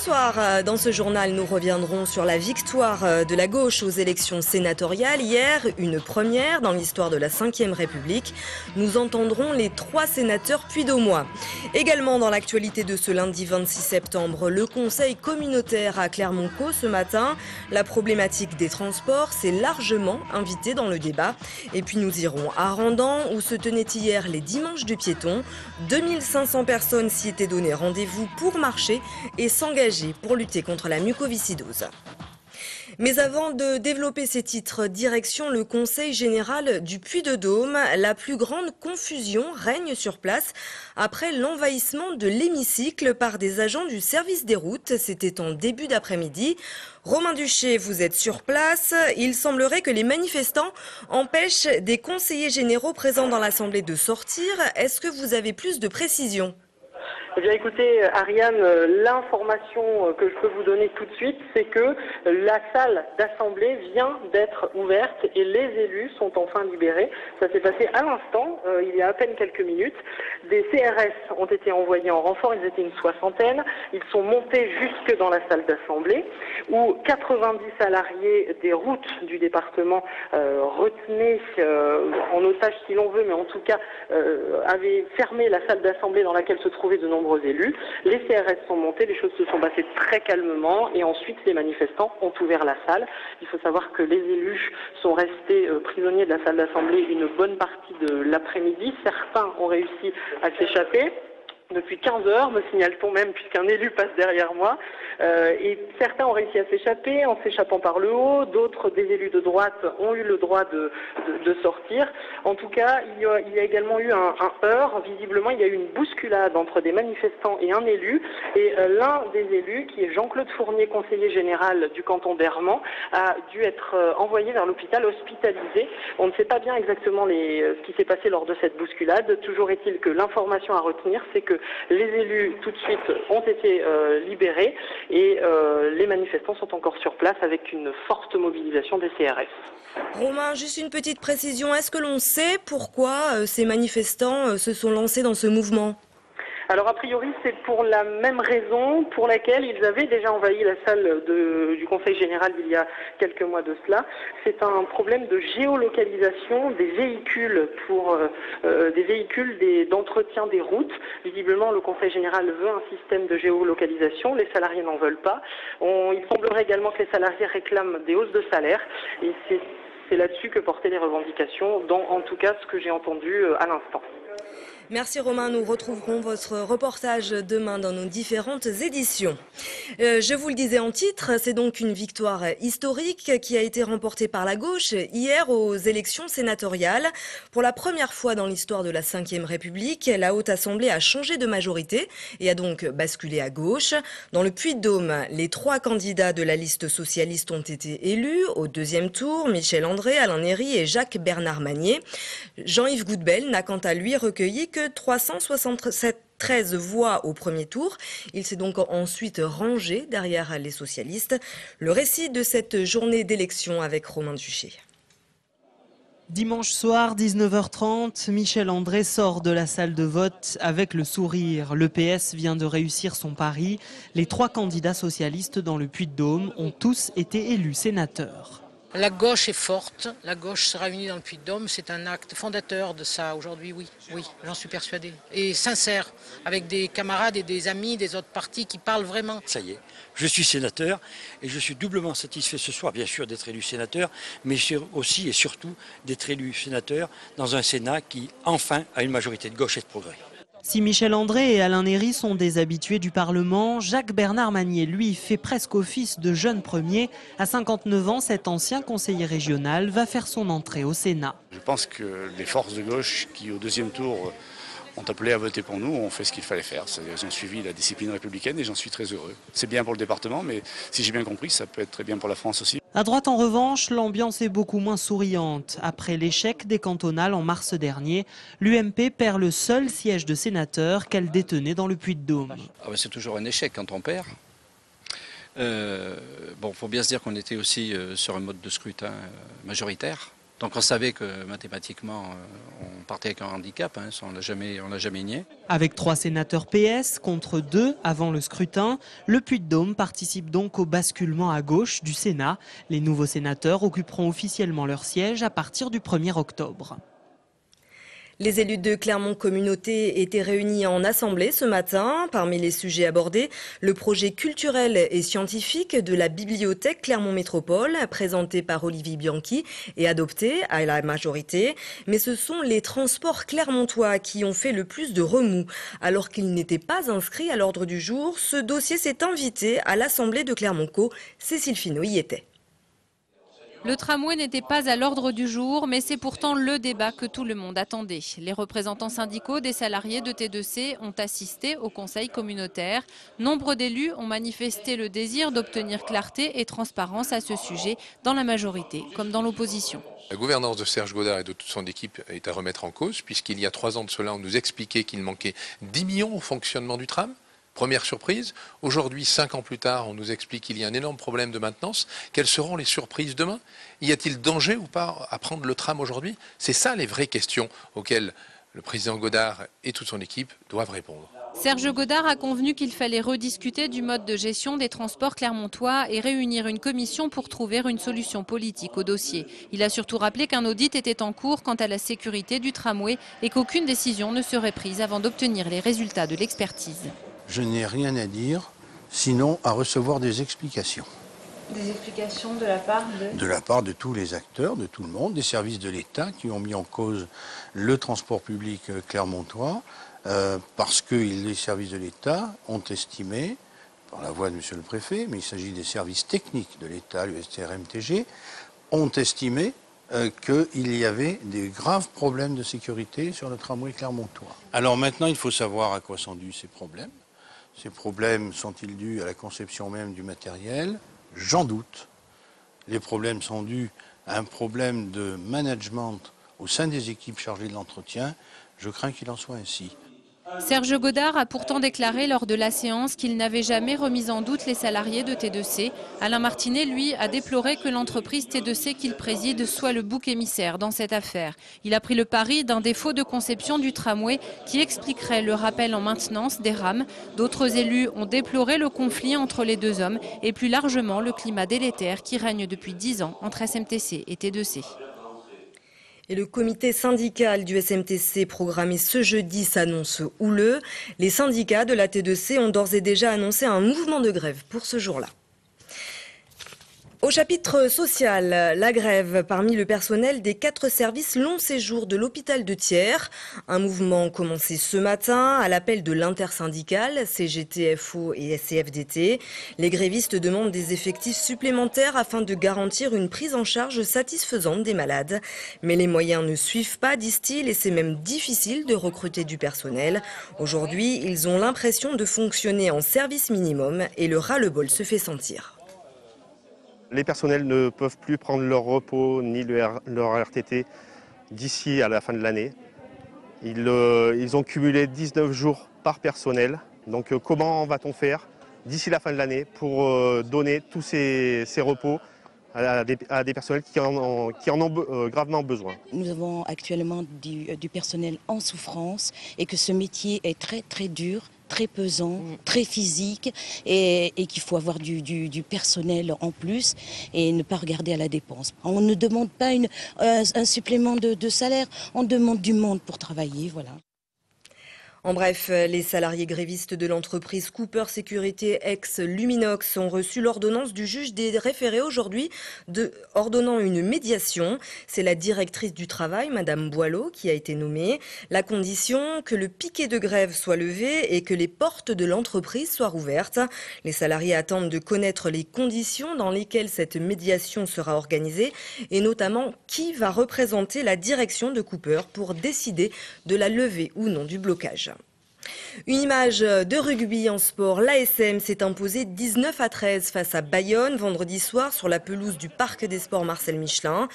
Bonsoir, dans ce journal nous reviendrons sur la victoire de la gauche aux élections sénatoriales. Hier, une première dans l'histoire de la Ve République. Nous entendrons les 3 sénateurs puy-d'Aumois. Également dans l'actualité de ce lundi 26 septembre, le conseil communautaire à Clermont-Caux ce matin. La problématique des transports s'est largement invitée dans le débat. Et puis nous irons à Randan où se tenaient hier les dimanches du piéton. 2500 personnes s'y étaient donné rendez-vous pour marcher et s'engager pour lutter contre la mucoviscidose. Mais avant de développer ces titres, direction le Conseil général du Puy-de-Dôme. La plus grande confusion règne sur place après l'envahissement de l'hémicycle par des agents du service des routes. C'était en début d'après-midi. Romain Duché, vous êtes sur place. Il semblerait que les manifestants empêchent des conseillers généraux présents dans l'Assemblée de sortir. Est-ce que vous avez plus de précisions ? Eh bien écoutez Ariane, l'information que je peux vous donner tout de suite, c'est que la salle d'assemblée vient d'être ouverte et les élus sont enfin libérés. Ça s'est passé à l'instant, il y a à peine quelques minutes. Des CRS ont été envoyés en renfort, ils étaient une 60aine. Ils sont montés jusque dans la salle d'assemblée où 90 salariés des routes du département retenaient en otage si l'on veut, mais en tout cas avaient fermé la salle d'assemblée dans laquelle se trouvaient de nombreux élus. Les CRS sont montés, les choses se sont passées très calmement et ensuite les manifestants ont ouvert la salle. Il faut savoir que les élus sont restés prisonniers de la salle d'assemblée une bonne partie de l'après-midi. Certains ont réussi à s'échapper. Depuis 15 heures, me signale-t-on même, puisqu'un élu passe derrière moi. Et certains ont réussi à s'échapper en s'échappant par le haut. D'autres, des élus de droite, ont eu le droit de sortir. En tout cas, il y a également eu un heurt. Visiblement, il y a eu une bousculade entre des manifestants et un élu. Et l'un des élus, qui est Jean-Claude Fournier, conseiller général du canton d'Hermans, a dû être envoyé vers l'hôpital hospitalisé. On ne sait pas bien exactement ce qui s'est passé lors de cette bousculade. Toujours est-il que l'information à retenir, c'est que les élus, tout de suite, ont été libérés et les manifestants sont encore sur place avec une forte mobilisation des CRS. Romain, juste une petite précision. Est-ce que l'on sait pourquoi ces manifestants se sont lancés dans ce mouvement ? Alors a priori c'est pour la même raison pour laquelle ils avaient déjà envahi la salle du Conseil général il y a quelques mois de cela. C'est un problème de géolocalisation des véhicules d'entretien des routes. Visiblement le Conseil général veut un système de géolocalisation, les salariés n'en veulent pas. Il semblerait également que les salariés réclament des hausses de salaire et c'est là-dessus que portaient les revendications, dans en tout cas ce que j'ai entendu à l'instant. Merci Romain, nous retrouverons votre reportage demain dans nos différentes éditions. Je vous le disais en titre, c'est donc une victoire historique qui a été remportée par la gauche hier aux élections sénatoriales. Pour la première fois dans l'histoire de la Ve République, la Haute Assemblée a changé de majorité et a donc basculé à gauche. Dans le Puy-de-Dôme, les 3 candidats de la liste socialiste ont été élus au 2e tour, Michel André, Alain Néry et Jacques-Bernard Magnier. Jean-Yves Goudbel n'a quant à lui recueilli que 373 voix au premier tour. Il s'est donc ensuite rangé derrière les socialistes. Le récit de cette journée d'élection avec Romain Duché. Dimanche soir, 19h30, Michel André sort de la salle de vote avec le sourire. Le PS vient de réussir son pari. Les 3 candidats socialistes dans le Puy-de-Dôme ont tous été élus sénateurs. La gauche est forte, la gauche sera unie dans le Puy-de-Dôme, c'est un acte fondateur de ça aujourd'hui, oui, j'en suis persuadé. Et sincère, avec des camarades et des amis des autres partis qui parlent vraiment. Ça y est, je suis sénateur et je suis doublement satisfait ce soir, bien sûr, d'être élu sénateur, mais aussi et surtout d'être élu sénateur dans un Sénat qui, enfin, a une majorité de gauche et de progrès. Si Michel André et Alain Néry sont des habitués du Parlement, Jacques-Bernard Magnier, lui, fait presque office de jeune premier. À 59 ans, cet ancien conseiller régional va faire son entrée au Sénat. Je pense que les forces de gauche qui, au 2e tour, ont appelé à voter pour nous, ont fait ce qu'il fallait faire. Ils ont suivi la discipline républicaine et j'en suis très heureux. C'est bien pour le département, mais si j'ai bien compris, ça peut être très bien pour la France aussi. À droite, en revanche, l'ambiance est beaucoup moins souriante. Après l'échec des cantonales en mars dernier, l'UMP perd le seul siège de sénateur qu'elle détenait dans le Puy-de-Dôme. C'est toujours un échec quand on perd. Faut bien se dire qu'on était aussi sur un mode de scrutin majoritaire. Donc on savait que mathématiquement, on partait avec un handicap, hein, ça, on l'a jamais nié. Avec 3 sénateurs PS contre 2 avant le scrutin, le Puy-de-Dôme participe donc au basculement à gauche du Sénat. Les nouveaux sénateurs occuperont officiellement leur siège à partir du 1er octobre. Les élus de Clermont Communauté étaient réunis en assemblée ce matin. Parmi les sujets abordés, le projet culturel et scientifique de la bibliothèque Clermont Métropole, présenté par Olivier Bianchi et adopté à la majorité. Mais ce sont les transports clermontois qui ont fait le plus de remous. Alors qu'ils n'étaient pas inscrits à l'ordre du jour, ce dossier s'est invité à l'assemblée de Clermont-Co. Cécile Finot y était. Le tramway n'était pas à l'ordre du jour, mais c'est pourtant le débat que tout le monde attendait. Les représentants syndicaux des salariés de T2C ont assisté au conseil communautaire. Nombre d'élus ont manifesté le désir d'obtenir clarté et transparence à ce sujet, dans la majorité comme dans l'opposition. La gouvernance de Serge Godard et de toute son équipe est à remettre en cause, puisqu'il y a 3 ans de cela, on nous expliquait qu'il manquait 10 millions au fonctionnement du tram. Première surprise, aujourd'hui, 5 ans plus tard, on nous explique qu'il y a un énorme problème de maintenance. Quelles seront les surprises demain? Y a-t-il danger ou pas à prendre le tram aujourd'hui? C'est ça les vraies questions auxquelles le président Godard et toute son équipe doivent répondre. Serge Godard a convenu qu'il fallait rediscuter du mode de gestion des transports clermontois et réunir une commission pour trouver une solution politique au dossier. Il a surtout rappelé qu'un audit était en cours quant à la sécurité du tramway et qu'aucune décision ne serait prise avant d'obtenir les résultats de l'expertise. Je n'ai rien à dire, sinon à recevoir des explications. Des explications de la part de... De la part de tous les acteurs, de tout le monde, des services de l'État qui ont mis en cause le transport public clermontois, parce que les services de l'État ont estimé, par la voix de monsieur le préfet, mais il s'agit des services techniques de l'État, le STRMTG, ont estimé qu'il y avait des graves problèmes de sécurité sur le tramway clermontois. Alors maintenant, il faut savoir à quoi sont dus ces problèmes. Ces problèmes sont-ils dus à la conception même du matériel? J'en doute. Les problèmes sont dus à un problème de management au sein des équipes chargées de l'entretien. Je crains qu'il en soit ainsi. Serge Godard a pourtant déclaré lors de la séance qu'il n'avait jamais remis en doute les salariés de T2C. Alain Martinet, lui, a déploré que l'entreprise T2C qu'il préside soit le bouc émissaire dans cette affaire. Il a pris le pari d'un défaut de conception du tramway qui expliquerait le rappel en maintenance des rames. D'autres élus ont déploré le conflit entre les deux hommes et plus largement le climat délétère qui règne depuis 10 ans entre SMTC et T2C. Et le comité syndical du SMTC programmé ce jeudi s'annonce houleux. Les syndicats de la T2C ont d'ores et déjà annoncé un mouvement de grève pour ce jour-là. Au chapitre social, la grève parmi le personnel des 4 services long séjour de l'hôpital de Thiers. Un mouvement commencé ce matin à l'appel de l'intersyndicale CGT, FO et CFDT. Les grévistes demandent des effectifs supplémentaires afin de garantir une prise en charge satisfaisante des malades. Mais les moyens ne suivent pas, disent-ils, et c'est même difficile de recruter du personnel. Aujourd'hui, ils ont l'impression de fonctionner en service minimum et le ras-le-bol se fait sentir. Les personnels ne peuvent plus prendre leur repos ni leur RTT d'ici à la fin de l'année. Ils ont cumulé 19 jours par personnel. Donc comment va-t-on faire d'ici la fin de l'année pour donner tous ces repos à des personnels qui en ont gravement besoin? Nous avons actuellement du personnel en souffrance et que ce métier est très très dur, très pesant, très physique et qu'il faut avoir du personnel en plus et ne pas regarder à la dépense. On ne demande pas un supplément de salaire, on demande du monde pour travailler, voilà. En bref, les salariés grévistes de l'entreprise Cooper Sécurité ex-Luminox ont reçu l'ordonnance du juge des référés aujourd'hui ordonnant une médiation. C'est la directrice du travail, Madame Boileau, qui a été nommée. La condition que le piquet de grève soit levé et que les portes de l'entreprise soient rouvertes. Les salariés attendent de connaître les conditions dans lesquelles cette médiation sera organisée et notamment qui va représenter la direction de Cooper pour décider de la levée ou non du blocage. Une image de rugby en sport. L'ASM s'est imposée 19-13 face à Bayonne vendredi soir sur la pelouse du Parc des Sports Marcel Michelin.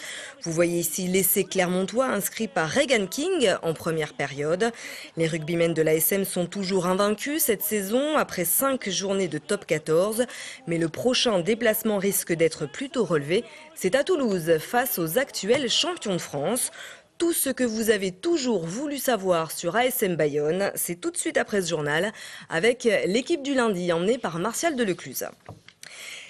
Vous voyez ici l'essai clermontois inscrit par Regan King en première période. Les rugbymen de l'ASM sont toujours invaincus cette saison après 5 journées de top 14. Mais le prochain déplacement risque d'être plutôt relevé. C'est à Toulouse face aux actuels champions de France. Tout ce que vous avez toujours voulu savoir sur ASM Bayonne, c'est tout de suite après ce journal avec l'équipe du lundi emmenée par Martial Delecluse.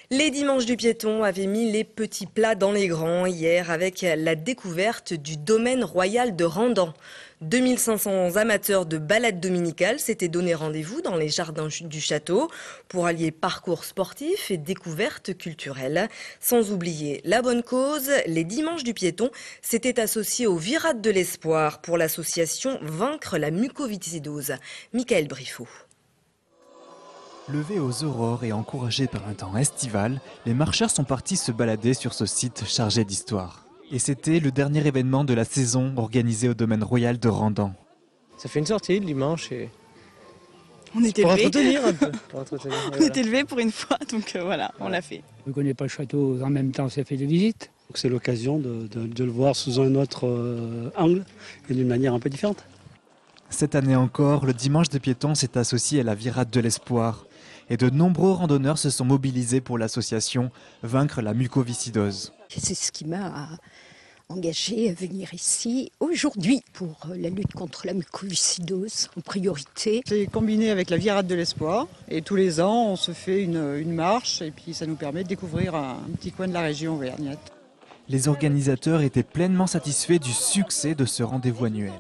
Les dimanches du piéton avaient mis les petits plats dans les grands hier avec la découverte du domaine royal de Randan. 2500 amateurs de balade dominicale s'étaient donné rendez-vous dans les jardins du château pour allier parcours sportif et découverte culturelle. Sans oublier la bonne cause, les dimanches du piéton s'étaient associés aux Virades de l'Espoir pour l'association Vaincre la mucoviscidose. Michael Briffaut. Levés aux aurores et encouragés par un temps estival, les marcheurs sont partis se balader sur ce site chargé d'histoire. Et c'était le dernier événement de la saison organisé au domaine royal de Randan. Ça fait une sortie le dimanche et on était pour élevés. entretenir un peu. On était élevés pour une fois, donc voilà, on l'a fait. On ne connaît pas le château, en même temps on s'est fait des visites. C'est l'occasion de le voir sous un autre angle et d'une manière un peu différente. Cette année encore, le dimanche des piétons s'est associé à la Virade de l'Espoir. Et de nombreux randonneurs se sont mobilisés pour l'association Vaincre la mucoviscidose. C'est ce qui m'a engagée à venir ici aujourd'hui pour la lutte contre la mucoviscidose en priorité. C'est combiné avec la Virade de l'Espoir et tous les ans on se fait une marche et puis ça nous permet de découvrir un petit coin de la région auvergnate. Les organisateurs étaient pleinement satisfaits du succès de ce rendez-vous annuel.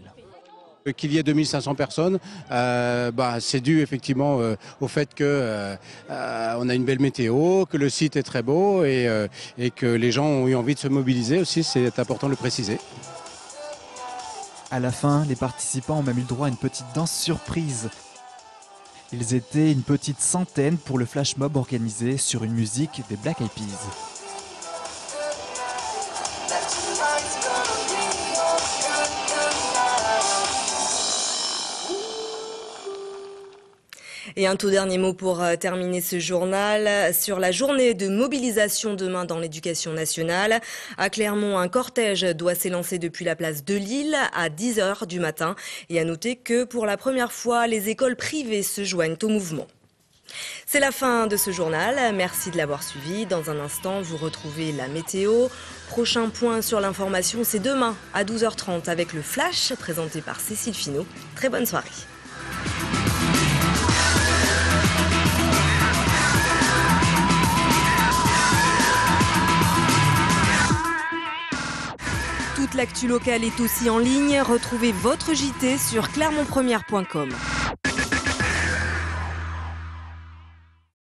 Qu'il y ait 2500 personnes, c'est dû effectivement au fait que on a une belle météo, que le site est très beau et que les gens ont eu envie de se mobiliser aussi, c'est important de le préciser. À la fin, les participants ont même eu le droit à une petite danse surprise. Ils étaient une petite centaine pour le flash mob organisé sur une musique des Black Eyed Peas. Et un tout dernier mot pour terminer ce journal sur la journée de mobilisation demain dans l'éducation nationale. À Clermont, un cortège doit s'élancer depuis la place de Lille à 10h du matin. Et à noter que pour la première fois, les écoles privées se joignent au mouvement. C'est la fin de ce journal. Merci de l'avoir suivi. Dans un instant, vous retrouvez la météo. Prochain point sur l'information, c'est demain à 12h30 avec le Flash présenté par Cécile Finot. Très bonne soirée. Toute l'actu locale est aussi en ligne. Retrouvez votre JT sur clermontpremière.com.